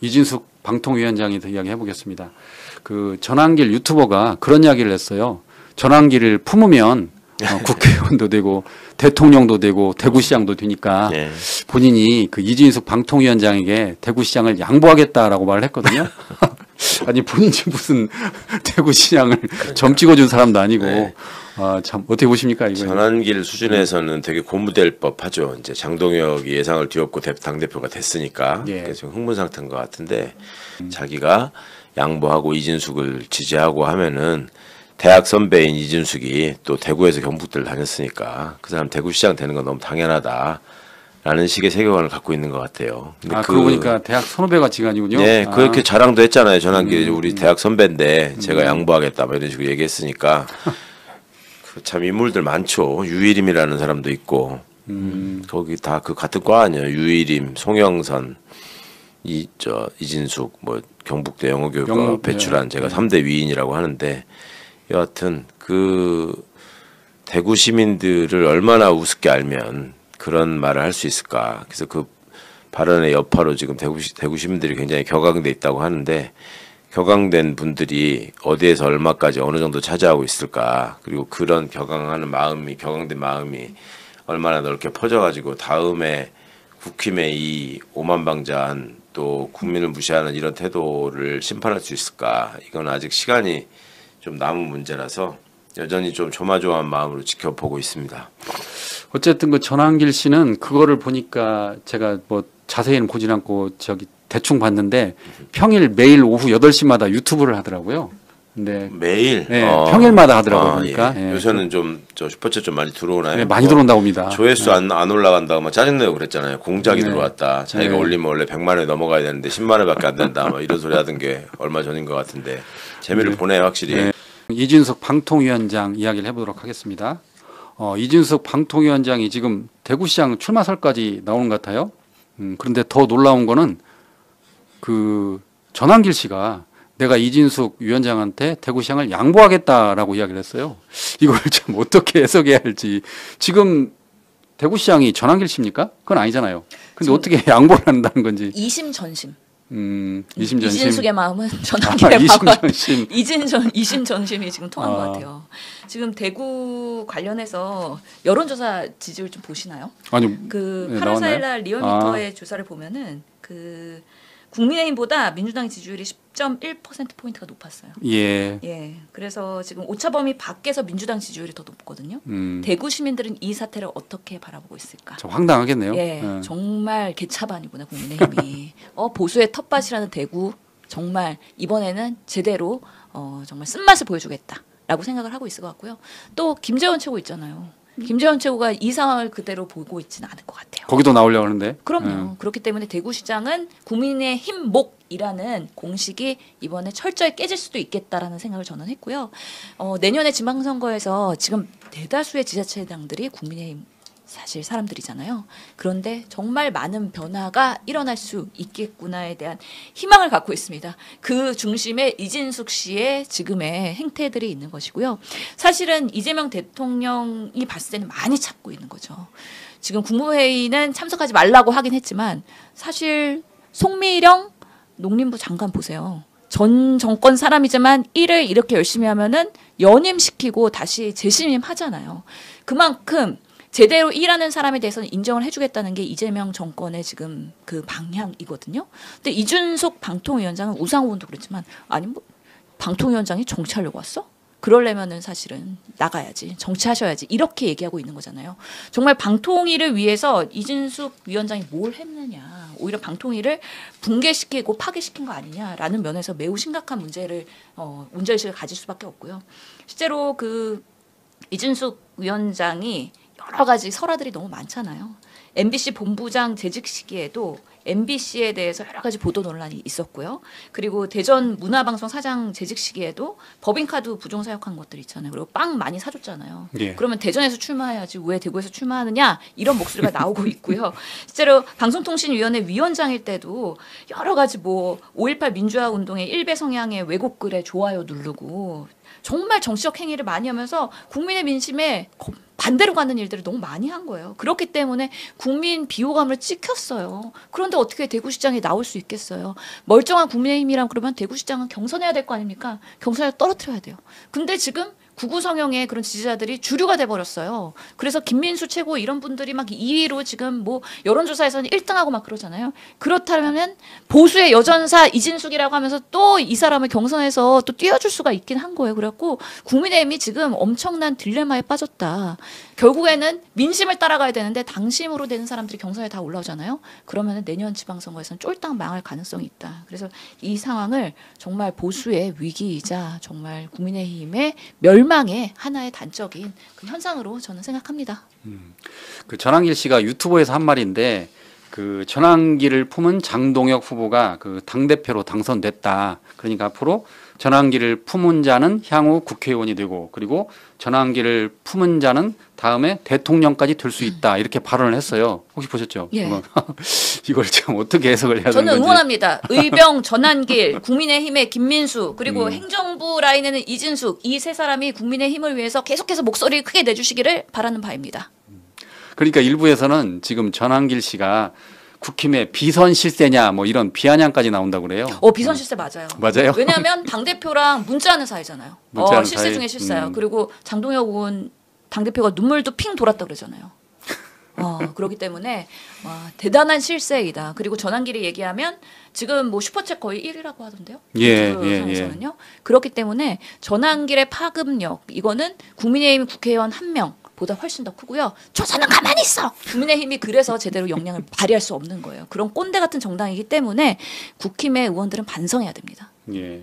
이진숙 방통위원장에 대해 이야기 해보겠습니다. 그 전환길 유튜버가 그런 이야기를 했어요. 전환길을 품으면 국회의원도 되고 대통령도 되고 대구시장도 되니까 네. 본인이 그 이진숙 방통위원장에게 대구시장을 양보하겠다라고 말을 했거든요. 아니 본인이 무슨 대구시장을 점 찍어준 사람도 아니고 네. 참 어떻게 보십니까 이거? 전환길 수준에서는 되게 고무될 법하죠. 이제 장동혁이 예상을 뒤엎고 당 대표가 됐으니까 예. 그래서 흥분 상태인 것 같은데 자기가 양보하고 이진숙을 지지하고 하면은 대학 선배인 이진숙이 또 대구에서 경북대를 다녔으니까 그 사람 대구시장 되는 건 너무 당연하다라는 식의 세계관을 갖고 있는 것 같아요. 근데 그러고 보니까 대학 선후배가 지간이군요. 네, 그렇게 자랑도 했잖아요. 전환길이 우리 대학 선배인데 제가 양보하겠다 뭐 이런 식으로 얘기했으니까 참 인물들 많죠. 유일임이라는 사람도 있고 거기 다 그 같은 과 아니에요. 유일임, 송영선, 이진숙, 뭐 경북대 영어교육과 배출한 제가 3대 위인이라고 하는데 여하튼 그 대구 시민들을 얼마나 우습게 알면 그런 말을 할 수 있을까. 그래서 그 발언의 여파로 지금 대구 시민들이 굉장히 격앙돼 있다고 하는데 격앙된 분들이 어디에서 얼마까지 어느 정도 차지하고 있을까. 그리고 그런 격앙된 마음이 얼마나 넓게 퍼져가지고 다음에 국힘의 이 오만방자한 또 국민을 무시하는 이런 태도를 심판할 수 있을까. 이건 아직 시간이 좀 남은 문제라서 여전히 좀 조마조마한 마음으로 지켜보고 있습니다. 어쨌든 그 전환길 씨는 그거를 보니까 제가 뭐 자세히는 보진 않고 대충 봤는데 평일 매일 오후 8시마다 유튜브를 하더라고요. 근데 매일? 네, 평일마다 하더라고요. 그러니까 예. 요새는 좀 슈퍼챗 좀 많이 들어오나요? 네, 많이 들어온다고 합니다. 조회수 안 올라간다고 막 짜증내고 그랬잖아요. 공작이 들어왔다. 자기가 올리면 원래 100만 원이 넘어가야 되는데 10만 원밖에 안 된다. 뭐 이런 소리 하던 게 얼마 전인 것 같은데 재미를 보네요, 확실히. 이진숙 방통위원장 이야기를 해보도록 하겠습니다. 이진숙 방통위원장이 지금 대구시장 출마설까지 나오는 것 같아요. 그런데 더 놀라운 거는 그 전환길 씨가 내가 이진숙 위원장한테 대구시장을 양보하겠다라고 이야기를 했어요. 이걸 좀 어떻게 해석해야 할지. 지금 대구시장이 전환길 씨입니까? 그건 아니잖아요. 근데 어떻게 양보를 한다는 건지. 이심전심. 이심전심. 이진숙의 마음은 전환길의 마음은 이심전심. 이심전심이 지금 통한 것 같아요. 지금 대구 관련해서 여론조사 지지율 좀 보시나요? 아니, 그 8월 4일날 리얼미터의 조사를 보면은 그 국민의힘보다 민주당 지지율이 10.1%포인트가 높았어요. 예. 예. 그래서 지금 오차범위 밖에서 민주당 지지율이 더 높거든요. 대구 시민들은 이 사태를 어떻게 바라보고 있을까? 좀 황당하겠네요. 예. 정말 개차반이구나 국민의힘이. 보수의 텃밭이라는 대구 정말 이번에는 제대로 정말 쓴맛을 보여주겠다라고 생각을 하고 있을 것 같고요. 또 김재원 최고 있잖아요. 김재원 최고가 이 상황을 그대로 보고 있지는 않을 것 같아요. 거기도 나오려고 하는데. 그럼요. 그렇기 때문에 대구시장은 국민의힘 목이라는 공식이 이번에 철저히 깨질 수도 있겠다라는 생각을 저는 했고요. 내년에 지방선거에서 지금 대다수의 지자체장들이 국민의힘 사실 사람들이잖아요. 그런데 정말 많은 변화가 일어날 수 있겠구나에 대한 희망을 갖고 있습니다. 그 중심에 이진숙 씨의 지금의 행태들이 있는 것이고요. 사실은 이재명 대통령이 봤을 때는 많이 참고 있는 거죠. 지금 국무회의는 참석하지 말라고 하긴 했지만 사실 송미령 농림부 장관 보세요. 전 정권 사람이지만 일을 이렇게 열심히 하면은 연임시키고 다시 재신임 하잖아요. 그만큼 제대로 일하는 사람에 대해서는 인정을 해주겠다는 게 이재명 정권의 지금 그 방향이거든요. 근데 이준석 방통위원장은 우상호 의원도 그랬지만 아니 뭐 방통위원장이 정치하려고 왔어? 그러려면은 사실은 나가야지 정치하셔야지 이렇게 얘기하고 있는 거잖아요. 정말 방통위를 위해서 이준석 위원장이 뭘 했느냐. 오히려 방통위를 붕괴시키고 파괴시킨 거 아니냐라는 면에서 매우 심각한 문제의식을 가질 수밖에 없고요. 실제로 그 이준석 위원장이 여러 가지 설화들이 너무 많잖아요. MBC 본부장 재직 시기에도 MBC에 대해서 여러 가지 보도 논란이 있었고요. 그리고 대전 문화방송 사장 재직 시기에도 법인카드 부정사역한 것들이 있잖아요. 그리고 빵 많이 사줬잖아요. 예. 그러면 대전에서 출마해야지 왜 대구에서 출마하느냐 이런 목소리가 나오고 있고요. 실제로 방송통신위원회 위원장일 때도 여러 가지 뭐 5.18 민주화 운동의 일베 성향의 왜곡글에 좋아요 누르고 정말 정치적 행위를 많이 하면서 국민의 민심에 반대로 가는 일들을 너무 많이 한 거예요. 그렇기 때문에 국민 비호감을 찍혔어요. 그런데 그런데 어떻게 대구시장이 나올 수 있겠어요? 멀쩡한 국민의힘이랑 그러면 대구시장은 경선해야 될 거 아닙니까? 경선에 떨어뜨려야 돼요. 근데 지금 구구 성향의 그런 지지자들이 주류가 돼버렸어요. 그래서 김민수 최고 이런 분들이 막 2위로 지금 뭐 여론조사에서는 1등하고 막 그러잖아요. 그렇다면 보수의 여전사 이진숙이라고 하면서 또 이 사람을 경선에서 또 띄워줄 수가 있긴 한 거예요. 그래갖고 국민의힘이 지금 엄청난 딜레마에 빠졌다. 결국에는 민심을 따라가야 되는데 당심으로 되는 사람들이 경선에 다 올라오잖아요. 그러면 내년 지방선거에서는 쫄딱 망할 가능성이 있다. 그래서 이 상황을 정말 보수의 위기이자 정말 국민의힘의 멸망의 하나의 단적인 그 현상으로 저는 생각합니다. 그 전한길 씨가 유튜브에서 한 말인데 그 전한길을 품은 장동혁 후보가 그 당대표로 당선됐다. 그러니까 앞으로 전한길을 품은 자는 향후 국회의원이 되고 그리고 전한길을 품은 자는 다음에 대통령까지 될 수 있다. 이렇게 발언을 했어요. 혹시 보셨죠? 예. 이걸 참 어떻게 해석을 해야 되는 저는 건지. 응원합니다. 의병, 전한길, 국민의힘의 김민수 그리고 행정부 라인에는 이진숙 이 세 사람이 국민의힘을 위해서 계속해서 목소리를 크게 내주시기를 바라는 바입니다. 그러니까 일부에서는 지금 전한길 씨가 국힘의 비선 실세냐 뭐 이런 비아냥까지 나온다고 그래요. 비선 실세 맞아요. 맞아요? 왜냐하면 당대표랑 문자하는 사이잖아요. 문자하는 실세 사이? 중에 실세요. 그리고 장동혁 의원 당대표가 눈물도 핑 돌았다 그러잖아요. 그렇기 때문에 와, 대단한 실세이다. 그리고 전한길이 얘기하면 지금 뭐 슈퍼챗 거의 1위라고 하던데요. 상에서는요. 그렇기 때문에 전한길의 파급력 이거는 국민의힘 국회의원 1명 보다 훨씬 더 크고요. 조선은 가만히 있어. 국민의힘이 그래서 제대로 역량을 발휘할 수 없는 거예요. 그런 꼰대 같은 정당이기 때문에 국힘의 의원들은 반성해야 됩니다. 예.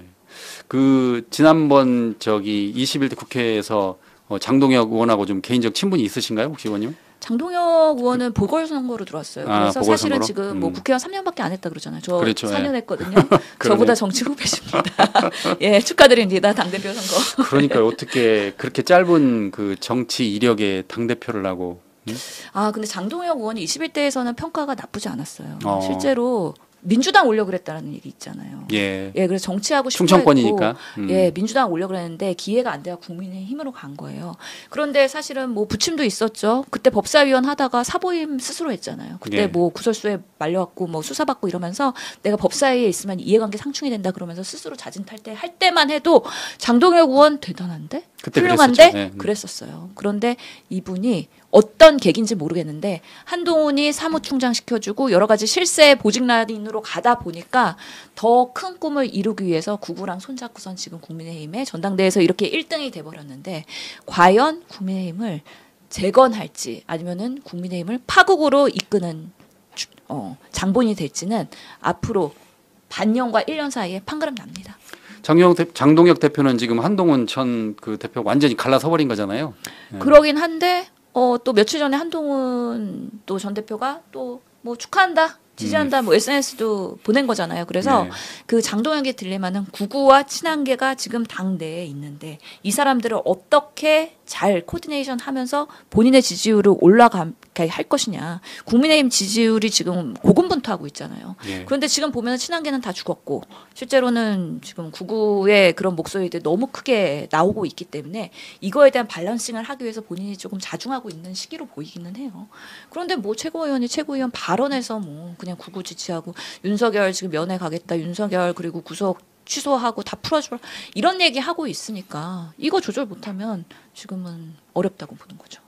그 지난번 저기 21대 국회에서 장동혁 의원하고 좀 개인적 친분이 있으신가요, 혹시 의원님? 장동혁 의원은 보궐선거로 들어왔어요. 그래서 보궐선거로? 사실은 지금 뭐 국회의원 3년밖에 안 했다 그러잖아요. 저 그렇죠, 4년 예. 했거든요. 저보다 정치 후배십니다. 예, 축하드립니다. 당대표 선거. 그러니까 어떻게 그렇게 짧은 그 정치 이력의 당대표를 하고. 근데 장동혁 의원이 21대에서는 평가가 나쁘지 않았어요. 어. 실제로 민주당 올려 그랬다라는 얘기 있잖아요. 예. 그래서 정치하고 싶어 충청권이니까. 했고, 민주당 올려 그랬는데 기회가 안 돼야 국민의힘으로 간 거예요. 그런데 사실은 뭐 부침도 있었죠. 그때 법사위원 하다가 사보임 스스로 했잖아요. 그때 예. 뭐 구설수에 말려갖고 뭐 수사받고 이러면서 내가 법사위에 있으면 이해관계 상충이 된다 그러면서 스스로 자진 탈퇴할 때만 해도 장동혁 의원 대단한데? 그때 훌륭한데? 그랬었죠. 예. 그랬었어요. 그런데 이분이 어떤 계기인지 모르겠는데 한동훈이 사무총장 시켜주고 여러 가지 실세 보직 라인으로 가다 보니까 더 큰 꿈을 이루기 위해서 구구랑 손잡고선 지금 국민의힘의 전당대회에서 이렇게 1등이 돼버렸는데 과연 국민의힘을 재건할지 아니면은 국민의힘을 파국으로 이끄는 장본이 될지는 앞으로 반년과 1년 사이에 판가름 납니다. 장동혁 대표는 지금 한동훈 전 그 대표 완전히 갈라서 버린 거잖아요. 예. 그러긴 한데 또 며칠 전에 한동훈 또 전 대표가 또 뭐 축하한다 지지한다 뭐 SNS도 보낸 거잖아요. 그래서 네. 그 장동혁의 딜레마는 구구와 친한계가 지금 당내에 있는데 이 사람들을 어떻게 잘 코디네이션 하면서 본인의 지지율을 올라가게 할 것이냐. 국민의힘 지지율이 지금 고군분투하고 있잖아요. 예. 그런데 지금 보면 친한계는 다 죽었고 실제로는 지금 구구의 그런 목소리들이 너무 크게 나오고 있기 때문에 이거에 대한 밸런싱을 하기 위해서 본인이 조금 자중하고 있는 시기로 보이기는 해요. 그런데 뭐 최고위원이 최고위원 발언에서 뭐 그냥 구구 지지하고 윤석열 지금 면회 가겠다. 윤석열 그리고 구속 취소하고 다 풀어줘라. 이런 얘기 하고 있으니까 이거 조절 못하면 지금은 어렵다고 보는 거죠.